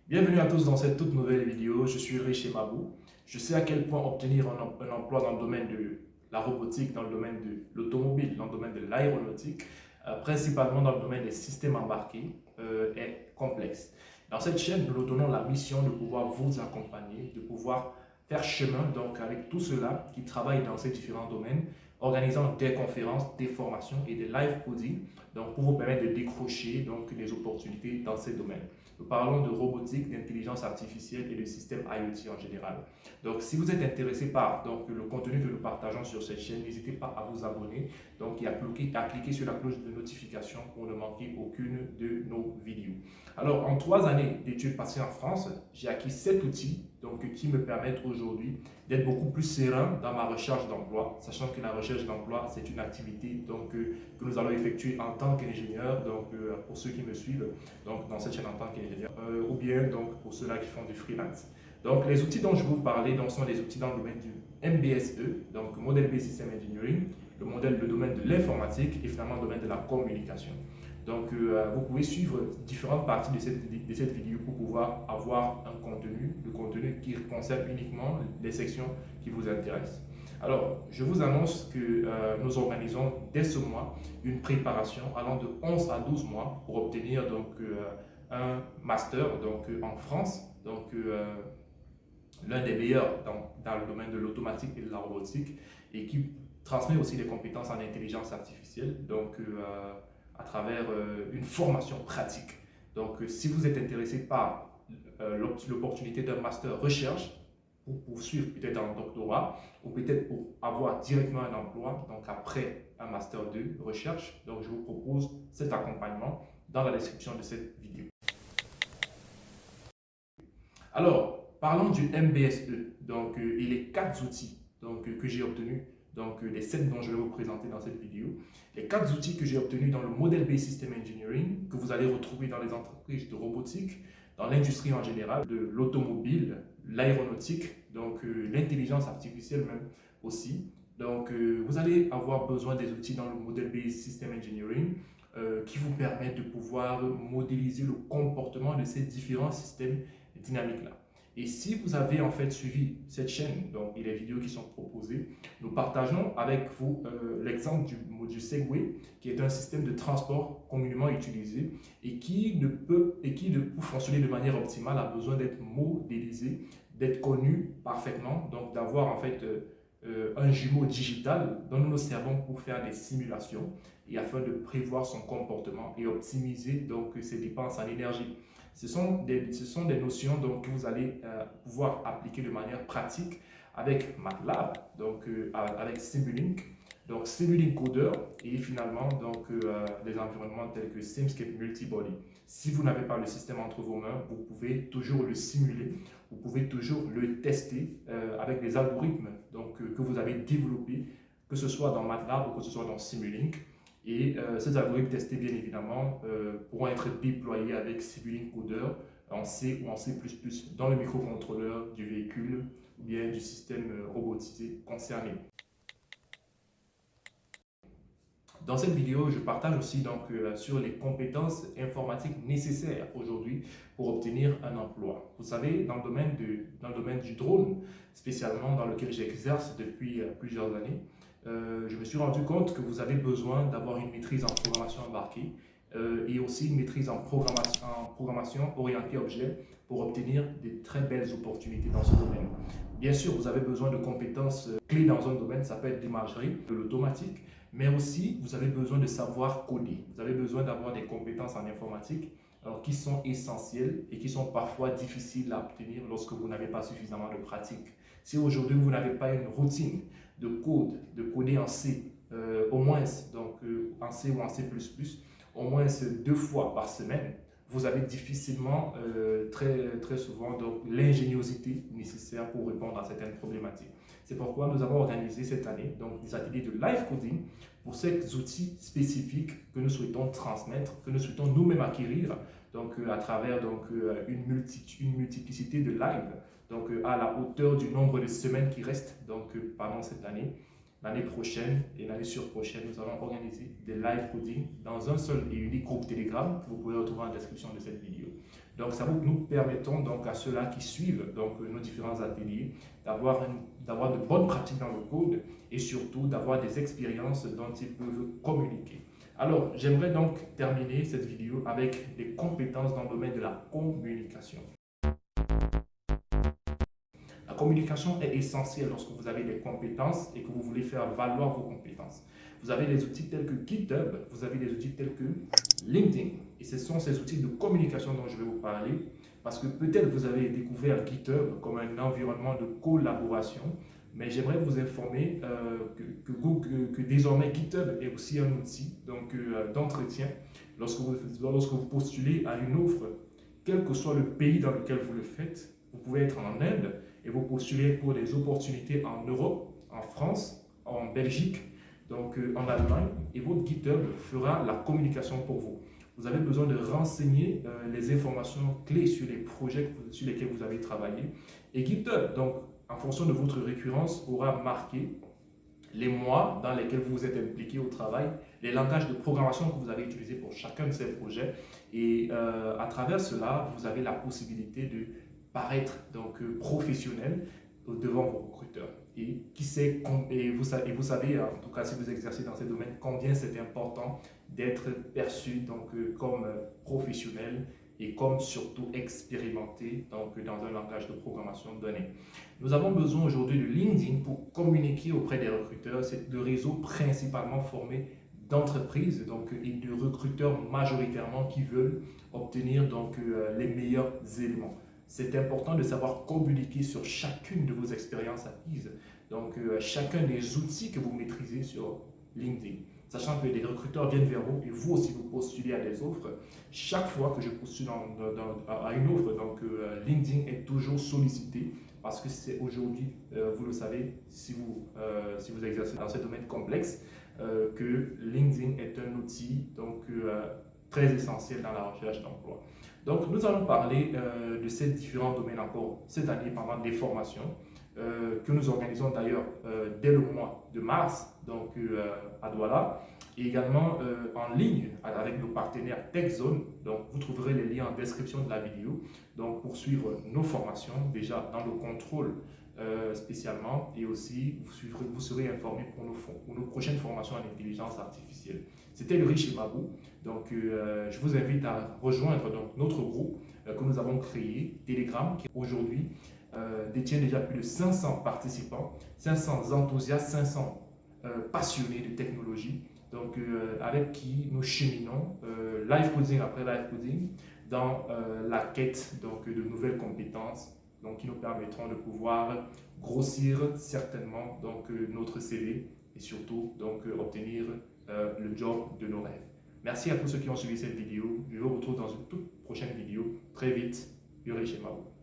Bienvenue à tous dans cette toute nouvelle vidéo. Je suis Riche Mabou. Je sais à quel point obtenir un emploi dans le domaine de la robotique, dans le domaine de l'automobile, dans le domaine de l'aéronautique, principalement dans le domaine des systèmes embarqués, est complexe. Dans cette chaîne, nous nous donnons la mission de pouvoir vous accompagner, de pouvoir faire chemin donc avec tous ceux-là qui travaillent dans ces différents domaines, organisant des conférences, des formations et des live coding, donc pour vous permettre de décrocher donc des opportunités dans ces domaines. Nous parlons de robotique, d'intelligence artificielle et de système IoT en général. Donc, si vous êtes intéressé par le contenu que nous partageons sur cette chaîne, n'hésitez pas à vous abonner et à cliquer sur la cloche de notification pour ne manquer aucune de nos vidéos. Alors, en 3 années d'études passées en France, j'ai acquis 7 outils qui me permettent aujourd'hui d'être beaucoup plus serein dans ma recherche d'emploi, sachant que la recherche d'emploi, c'est une activité que nous allons effectuer en tant qu'ingénieur, pour ceux qui me suivent dans cette chaîne en tant qu'ingénieur, ou bien pour ceux-là qui font du freelance. Donc, les outils dont je vais vous parler sont des outils dans le domaine du MBSE, donc Model Based System Engineering, le domaine de l'informatique et finalement le domaine de la communication. Donc, vous pouvez suivre différentes parties de cette vidéo pour pouvoir avoir le contenu qui concerne uniquement les sections qui vous intéressent. Alors, je vous annonce que nous organisons dès ce mois une préparation allant de 11 à 12 mois pour obtenir un master en France, l'un des meilleurs dans le domaine de l'automatique et de la robotique et qui transmet aussi des compétences en intelligence artificielle à travers une formation pratique. Donc, si vous êtes intéressé par l'opportunité d'un master recherche, pour poursuivre peut-être un doctorat ou peut-être pour avoir directement un emploi, donc après un master 2 recherche. Donc, je vous propose cet accompagnement dans la description de cette vidéo. Alors, parlons du MBSE et les 4 outils que j'ai obtenus, les 7 dont je vais vous présenter dans cette vidéo. Les 4 outils que j'ai obtenus dans le Model Based System Engineering, que vous allez retrouver dans les entreprises de robotique, dans l'industrie en général, de l'automobile, l'aéronautique, l'intelligence artificielle même aussi. Vous allez avoir besoin des outils dans le Model Based System Engineering qui vous permettent de pouvoir modéliser le comportement de ces différents systèmes dynamiques-là. Et si vous avez en fait suivi cette chaîne et les vidéos qui sont proposées, nous partageons avec vous l'exemple du Segway, qui est un système de transport communément utilisé et qui, pour fonctionner de manière optimale, a besoin d'être modélisé, d'être connu parfaitement, donc d'avoir en fait un jumeau digital dont nous nous servons pour faire des simulations et afin de prévoir son comportement et optimiser ses dépenses en énergie. Ce sont des notions que vous allez pouvoir appliquer de manière pratique avec MATLAB, avec Simulink, Simulink Coder et finalement des environnements tels que Simscape Multibody. Si vous n'avez pas le système entre vos mains, vous pouvez toujours le simuler, vous pouvez toujours le tester avec des algorithmes que vous avez développés, que ce soit dans MATLAB ou que ce soit dans Simulink. Et ces algorithmes testés, bien évidemment, pourront être déployés avec Simulink Coder en C ou en C++ dans le microcontrôleur du véhicule ou bien du système robotisé concerné. Dans cette vidéo, je partage aussi sur les compétences informatiques nécessaires aujourd'hui pour obtenir un emploi. Vous savez, dans le domaine du drone, spécialement dans lequel j'exerce depuis plusieurs années, je me suis rendu compte que vous avez besoin d'avoir une maîtrise en programmation embarquée et aussi une maîtrise en programmation orientée objet pour obtenir de très belles opportunités dans ce domaine. Bien sûr, vous avez besoin de compétences clés dans un domaine, ça peut être l'imagerie, de l'automatique, mais aussi vous avez besoin de savoir coder. Vous avez besoin d'avoir des compétences en informatique qui sont essentielles et qui sont parfois difficiles à obtenir lorsque vous n'avez pas suffisamment de pratique. Si aujourd'hui vous n'avez pas une routine de coder en C, au moins en C ou en C++, au moins 2 fois par semaine, vous avez difficilement, très souvent, l'ingéniosité nécessaire pour répondre à certaines problématiques. C'est pourquoi nous avons organisé cette année des ateliers de live coding pour ces outils spécifiques que nous souhaitons transmettre, que nous souhaitons nous-mêmes acquérir à travers une multiplicité de live à la hauteur du nombre de semaines qui restent pendant cette année. L'année prochaine et l'année surprochaine, nous allons organiser des live coding dans un seul et unique groupe Telegram que vous pouvez retrouver en description de cette vidéo. Donc, ça nous permettons donc à ceux-là qui suivent donc nos différents ateliers d'avoir de bonnes pratiques dans le code et surtout d'avoir des expériences dont ils peuvent communiquer. Alors, j'aimerais donc terminer cette vidéo avec des compétences dans le domaine de la communication. La communication est essentielle lorsque vous avez des compétences et que vous voulez faire valoir vos compétences. Vous avez des outils tels que GitHub, vous avez des outils tels que LinkedIn. Et ce sont ces outils de communication dont je vais vous parler parce que peut-être vous avez découvert GitHub comme un environnement de collaboration, mais j'aimerais vous informer que désormais GitHub est aussi un outil d'entretien lorsque vous postulez à une offre, quel que soit le pays dans lequel vous le faites. Vous pouvez être en Inde et vous postulez pour des opportunités en Europe, en France, en Belgique, en Allemagne, et votre GitHub fera la communication pour vous. Vous avez besoin de renseigner les informations clés sur les projets sur lesquels vous avez travaillé. Et GitHub, donc, en fonction de votre récurrence, aura marqué les mois dans lesquels vous vous êtes impliqué au travail, les langages de programmation que vous avez utilisés pour chacun de ces projets. Et à travers cela, vous avez la possibilité de paraître professionnel devant vos recruteurs. Et qui sait, et vous savez, en tout cas si vous exercez dans ces domaines, combien c'est important d'être perçu comme professionnel et comme surtout expérimenté dans un langage de programmation donné. Nous avons besoin aujourd'hui de LinkedIn pour communiquer auprès des recruteurs. C'est le réseau principalement formé d'entreprises et de recruteurs majoritairement qui veulent obtenir les meilleurs éléments. C'est important de savoir communiquer sur chacune de vos expériences acquises, chacun des outils que vous maîtrisez sur LinkedIn. Sachant que les recruteurs viennent vers vous et vous aussi vous postulez à des offres. Chaque fois que je postule à une offre, LinkedIn est toujours sollicité parce que c'est aujourd'hui, vous le savez, si vous exercez dans ce domaine complexe, que LinkedIn est un outil très essentiel dans la recherche d'emploi. Donc, nous allons parler de ces différents domaines encore cette année pendant des formations que nous organisons d'ailleurs dès le mois de mars à Douala et également en ligne avec nos partenaires TechZone. Donc, vous trouverez les liens en description de la vidéo pour suivre nos formations déjà dans le contrôle spécialement et aussi vous serez informé pour nos prochaines formations en intelligence artificielle. C'était le riche et Mabou. Je vous invite à rejoindre notre groupe que nous avons créé, Telegram, qui aujourd'hui détient déjà plus de 500 participants, 500 enthousiastes, 500 passionnés de technologie, avec qui nous cheminons live coding après live coding dans la quête de nouvelles compétences qui nous permettront de pouvoir grossir certainement notre CV et surtout obtenir le job de nos rêves. Merci à tous ceux qui ont suivi cette vidéo. Je vous retrouve dans une toute prochaine vidéo très vite. Yuri Shemao.